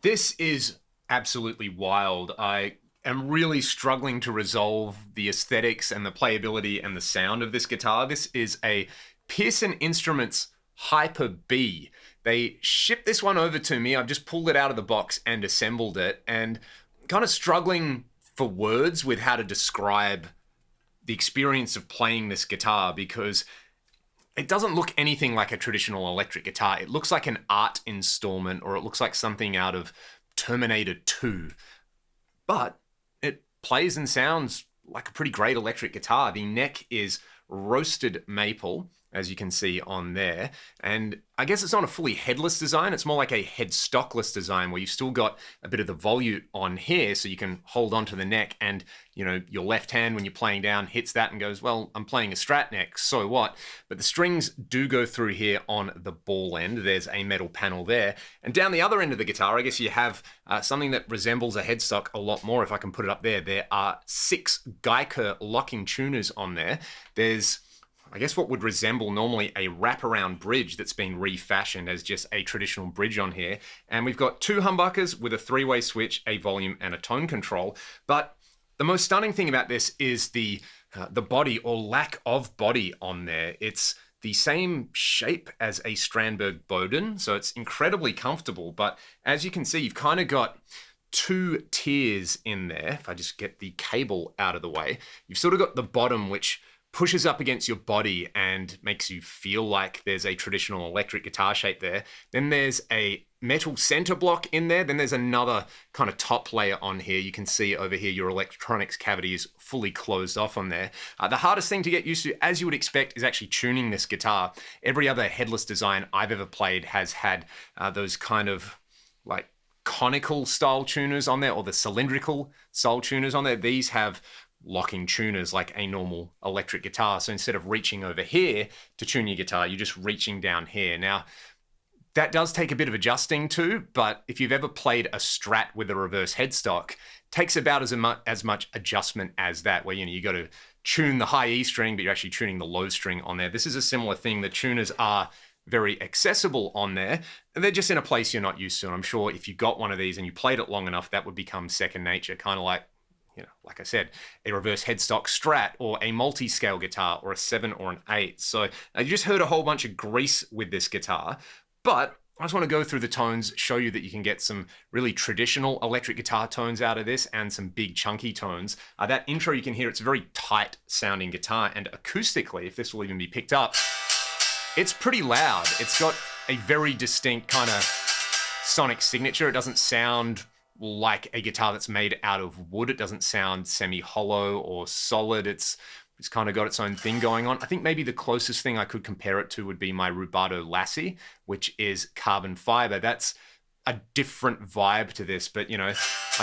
This is absolutely wild. I am really struggling to resolve the aesthetics and the playability and the sound of this guitar. This is a Pearson Instruments Hyper B. They shipped this one over to me. I've just pulled it out of the box and assembled it, and kind of struggling for words with how to describe the experience of playing this guitar, because it doesn't look anything like a traditional electric guitar. It looks like an art installment, or it looks like something out of Terminator 2. But it plays and sounds like a pretty great electric guitar. The neck is roasted maple, as you can see on there. And I guess it's not a fully headless design. It's more like a headstockless design, where you've still got a bit of the volute on here, so you can hold onto the neck, and your left hand when you're playing down hits that and goes, well, I'm playing a Strat neck, so what? But the strings do go through here on the ball end. There's a metal panel there. And down the other end of the guitar, I guess you have something that resembles a headstock a lot more, if I can put it up there. There are 6 Geiger locking tuners on there. There's, I guess, what would resemble normally a wraparound bridge that's been refashioned as just a traditional bridge on here. And we've got 2 humbuckers with a 3-way switch, a volume and a tone control. But the most stunning thing about this is the body, or lack of body, on there. It's the same shape as a Strandberg Bowden, so it's incredibly comfortable. But as you can see, you've kind of got 2 tiers in there. If I just get the cable out of the way, you've sort of got the bottom, which pushes up against your body and makes you feel like there's a traditional electric guitar shape there. Then there's a metal center block in there. Then there's another kind of top layer on here. You can see over here your electronics cavity is fully closed off on there. The hardest thing to get used to, as you would expect, is actually tuning this guitar. Every other headless design I've ever played has had those kind of like conical style tuners on there, or the cylindrical style tuners on there. These have locking tuners like a normal electric guitar. So instead of reaching over here to tune your guitar, you're just reaching down here. Now, that does take a bit of adjusting to, but if you've ever played a Strat with a reverse headstock, it takes about as much adjustment as that, where you got to tune the high E string, but you're actually tuning the low string on there. This is a similar thing. The tuners are very accessible on there. They're just in a place you're not used to. And I'm sure if you got one of these and you played it long enough, that would become second nature, kind of like, like I said, a reverse headstock Strat, or a multi-scale guitar, or a 7 or an 8. So you just heard a whole bunch of grease with this guitar, but I just want to go through the tones, show you that you can get some really traditional electric guitar tones out of this, and some big chunky tones. That intro, you can hear it's a very tight sounding guitar, and acoustically, if this will even be picked up, it's pretty loud. It's got a very distinct kind of sonic signature. It doesn't sound like a guitar that's made out of wood. It doesn't sound semi-hollow or solid. It's kind of got its own thing going on. I think maybe the closest thing I could compare it to would be my Rubato Lassie, which is carbon fiber. That's a different vibe to this, but I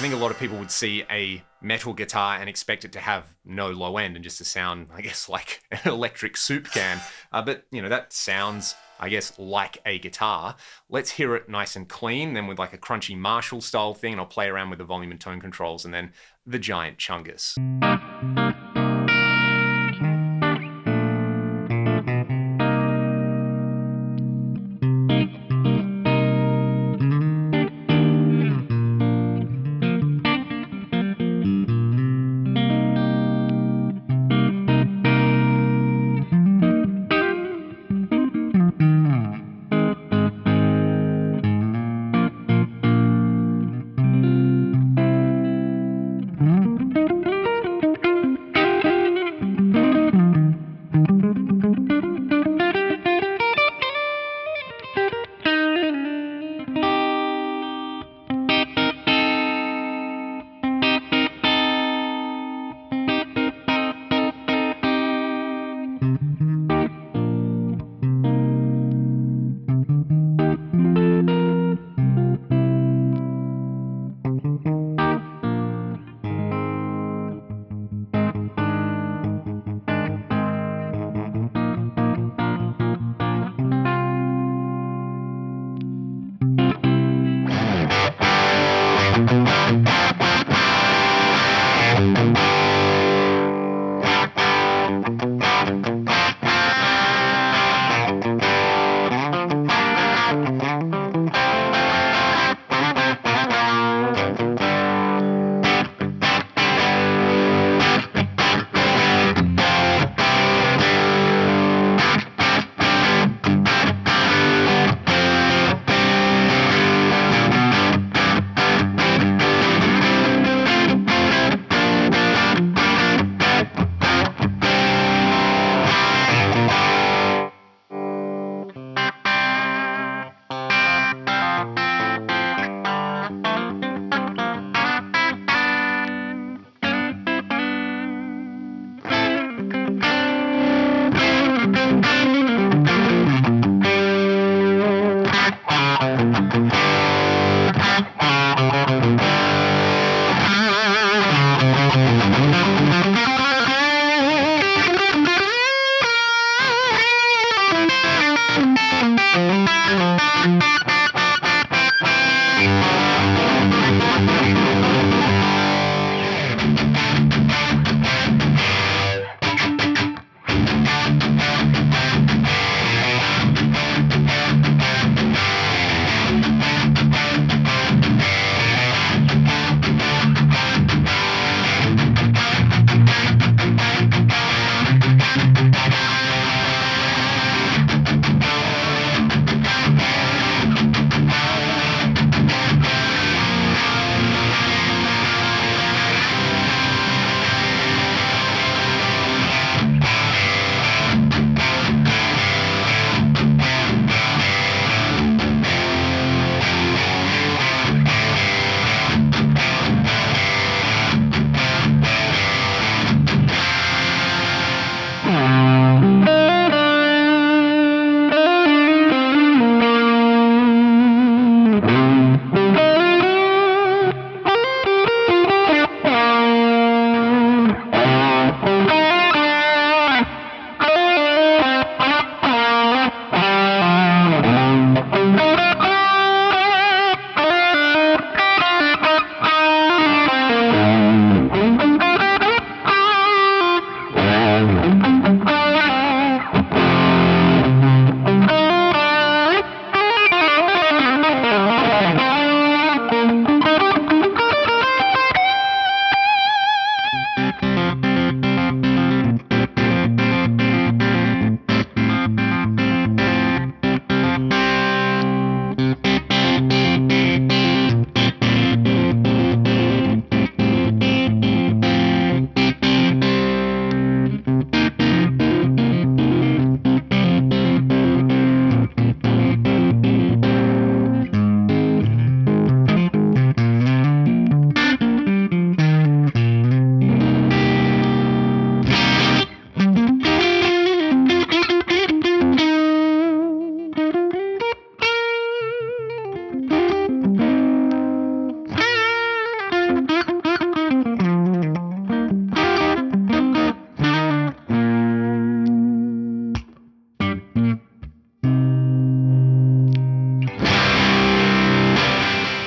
think a lot of people would see a metal guitar and expect it to have no low end and just to sound, I guess, like an electric soup can. But that sounds, I guess, like a guitar. Let's hear it nice and clean, then with like a crunchy Marshall style thing, and I'll play around with the volume and tone controls, and then the giant chungus.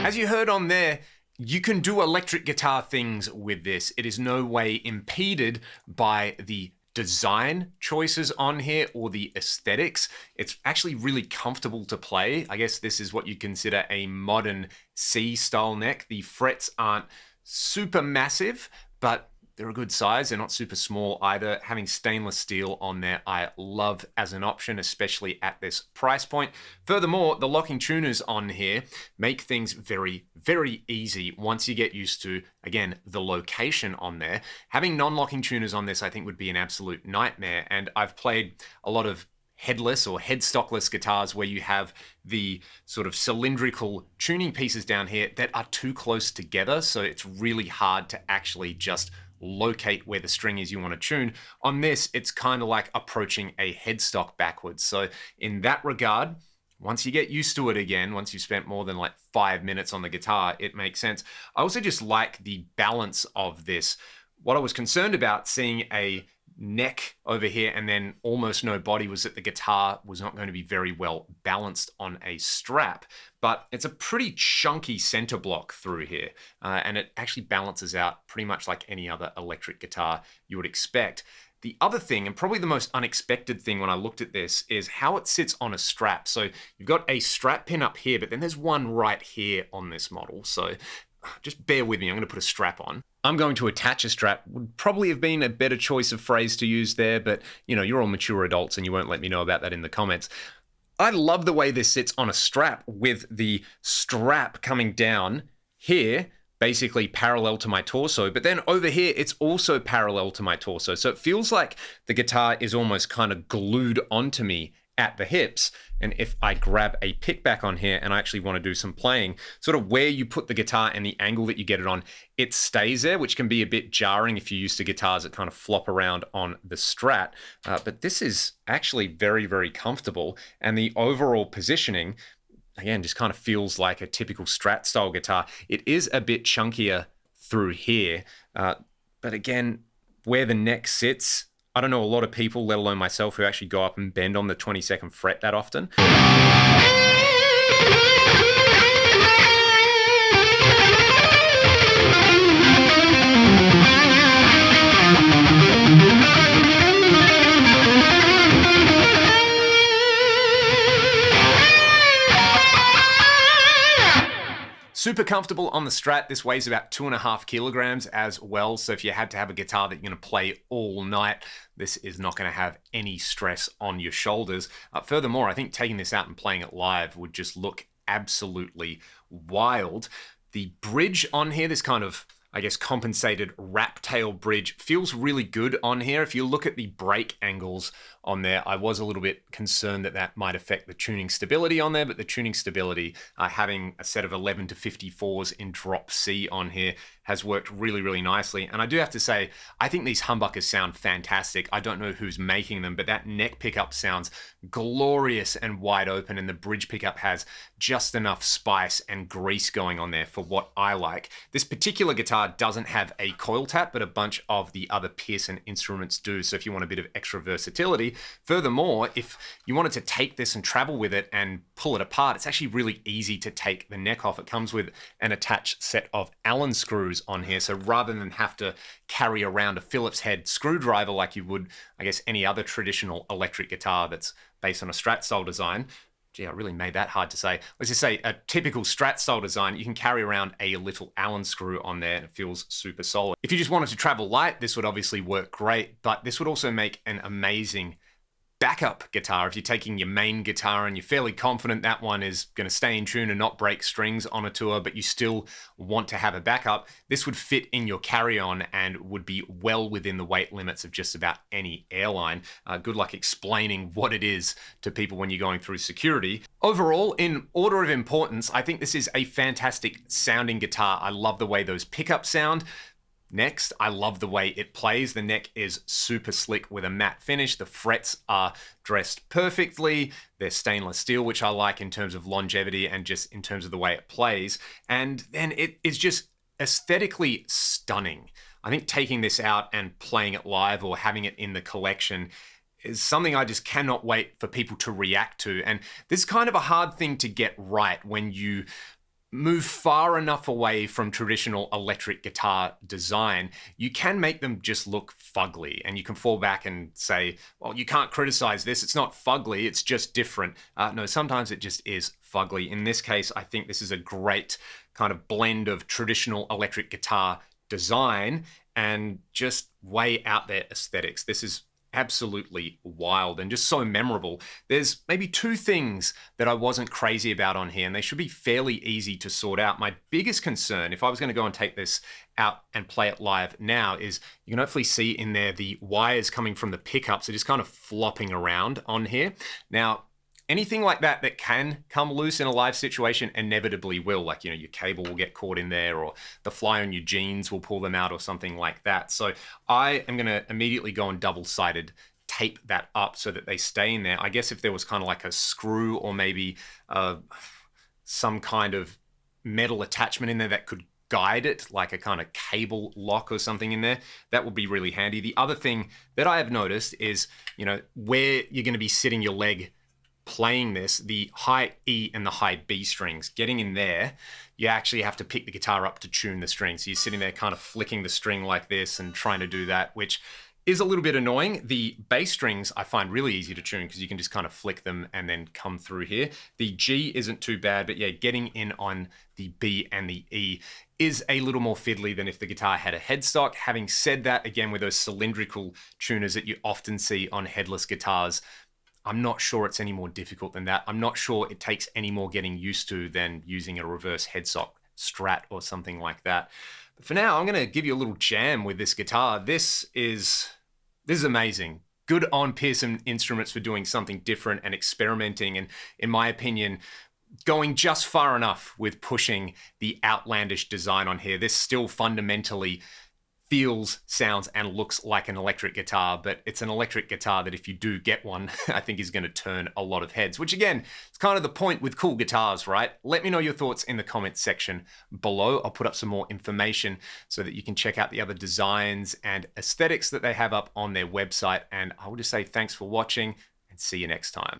As you heard on there, you can do electric guitar things with this. It is no way impeded by the design choices on here or the aesthetics. It's actually really comfortable to play. I guess this is what you consider a modern C style neck. The frets aren't super massive, but they're a good size. They're not super small either. Having stainless steel on there, I love as an option, especially at this price point. Furthermore, the locking tuners on here make things very, very easy once you get used to, again, the location on there. Having non-locking tuners on this, I think, would be an absolute nightmare. And I've played a lot of headless or headstockless guitars where you have the sort of cylindrical tuning pieces down here that are too close together. So it's really hard to actually just locate where the string is you want to tune. On this, it's kind of like approaching a headstock backwards. So in that regard, once you get used to it again, once you've spent more than like 5 minutes on the guitar, it makes sense. I also just like the balance of this. What I was concerned about seeing a neck over here and then almost no body was that the guitar was not going to be very well balanced on a strap, but it's a pretty chunky center block through here, and it actually balances out pretty much like any other electric guitar you would expect. The other thing, and probably the most unexpected thing when I looked at this, is how it sits on a strap. So you've got a strap pin up here, but then there's one right here on this model. So just bear with me, I'm going to put a strap on. I'm going to attach a strap. Would probably have been a better choice of phrase to use there, but you know, you're all mature adults and you won't let me know about that in the comments. I love the way this sits on a strap with the strap coming down here, basically parallel to my torso, but then over here, it's also parallel to my torso. So it feels like the guitar is almost kind of glued onto me at the hips. And if I grab a pick back on here and I actually want to do some playing, sort of where you put the guitar and the angle that you get it on, it stays there, which can be a bit jarring if you're used to guitars that kind of flop around on the Strat. But this is actually very, very comfortable. And the overall positioning, again, just kind of feels like a typical Strat style guitar. It is a bit chunkier through here. But again, where the neck sits, I don't know a lot of people, let alone myself, who actually go up and bend on the 22nd fret that often. Super comfortable on the Strat. This weighs about 2.5 kilograms as well. So if you had to have a guitar that you're going to play all night, this is not going to have any stress on your shoulders. Furthermore, I think taking this out and playing it live would just look absolutely wild. The bridge on here, this kind of, I guess, compensated wrap tail bridge, feels really good on here. If you look at the break angles on there, I was a little bit concerned that that might affect the tuning stability on there, but the tuning stability, having a set of 11 to 54s in drop C on here has worked really, really nicely. And I do have to say, I think these humbuckers sound fantastic. I don't know who's making them, but that neck pickup sounds glorious and wide open, and the bridge pickup has just enough spice and grease going on there for what I like. This particular guitar doesn't have a coil tap, but a bunch of the other Pearson instruments do. So if you want a bit of extra versatility, furthermore, if you wanted to take this and travel with it and pull it apart, it's actually really easy to take the neck off. It comes with an attached set of Allen screws on here. So rather than have to carry around a Phillips head screwdriver like you would, I guess, any other traditional electric guitar that's based on a Strat style design, gee, I really made that hard to say. Let's just say a typical Strat style design, you can carry around a little Allen screw on there and it feels super solid. If you just wanted to travel light, this would obviously work great, but this would also make an amazing backup guitar, if you're taking your main guitar and you're fairly confident that one is going to stay in tune and not break strings on a tour, but you still want to have a backup, this would fit in your carry-on and would be well within the weight limits of just about any airline. Good luck explaining what it is to people when you're going through security. Overall, in order of importance, I think this is a fantastic sounding guitar. I love the way those pickups sound. Next, I love the way it plays. The neck is super slick with a matte finish. The frets are dressed perfectly. They're stainless steel, which I like in terms of longevity and just in terms of the way it plays. And then it is just aesthetically stunning. I think taking this out and playing it live or having it in the collection is something I just cannot wait for people to react to. And this is kind of a hard thing to get right when you move far enough away from traditional electric guitar design. You can make them just look fugly, and you can fall back and say, well, you can't criticize this. It's not fugly, it's just different. No, sometimes it just is fugly. In this case, I think this is a great kind of blend of traditional electric guitar design and just way out there aesthetics. This is absolutely wild and just so memorable. There's maybe two things that I wasn't crazy about on here, and they should be fairly easy to sort out. My biggest concern, if I was going to go and take this out and play it live now, is you can hopefully see in there the wires coming from the pickups are just kind of flopping around on here. Now, anything like that that can come loose in a live situation inevitably will, like, you know, your cable will get caught in there, or the fly on your jeans will pull them out, or something like that. So I am going to immediately go and double-sided tape that up so that they stay in there. I guess if there was kind of like a screw or maybe some kind of metal attachment in there that could guide it, like a kind of cable lock or something in there, that would be really handy. The other thing that I have noticed is, you know, where you're going to be sitting your leg playing this, the high E and the high B strings, getting in there, you actually have to pick the guitar up to tune the strings. So you're sitting there kind of flicking the string like this and trying to do that, which is a little bit annoying. The bass strings I find really easy to tune because you can just kind of flick them and then come through here. The G isn't too bad, but yeah, getting in on the B and the E is a little more fiddly than if the guitar had a headstock. Having said that, again, with those cylindrical tuners that you often see on headless guitars, I'm not sure it's any more difficult than that. I'm not sure it takes any more getting used to than using a reverse headstock Strat or something like that. But for now, I'm going to give you a little jam with this guitar. This is amazing. Good on Pearson Instruments for doing something different and experimenting, and in my opinion, going just far enough with pushing the outlandish design on here. This still fundamentally feels, sounds, and looks like an electric guitar, but it's an electric guitar that if you do get one, I think is going to turn a lot of heads, which again, it's kind of the point with cool guitars, right? Let me know your thoughts in the comments section below. I'll put up some more information so that you can check out the other designs and aesthetics that they have up on their website, and I will just say thanks for watching and see you next time.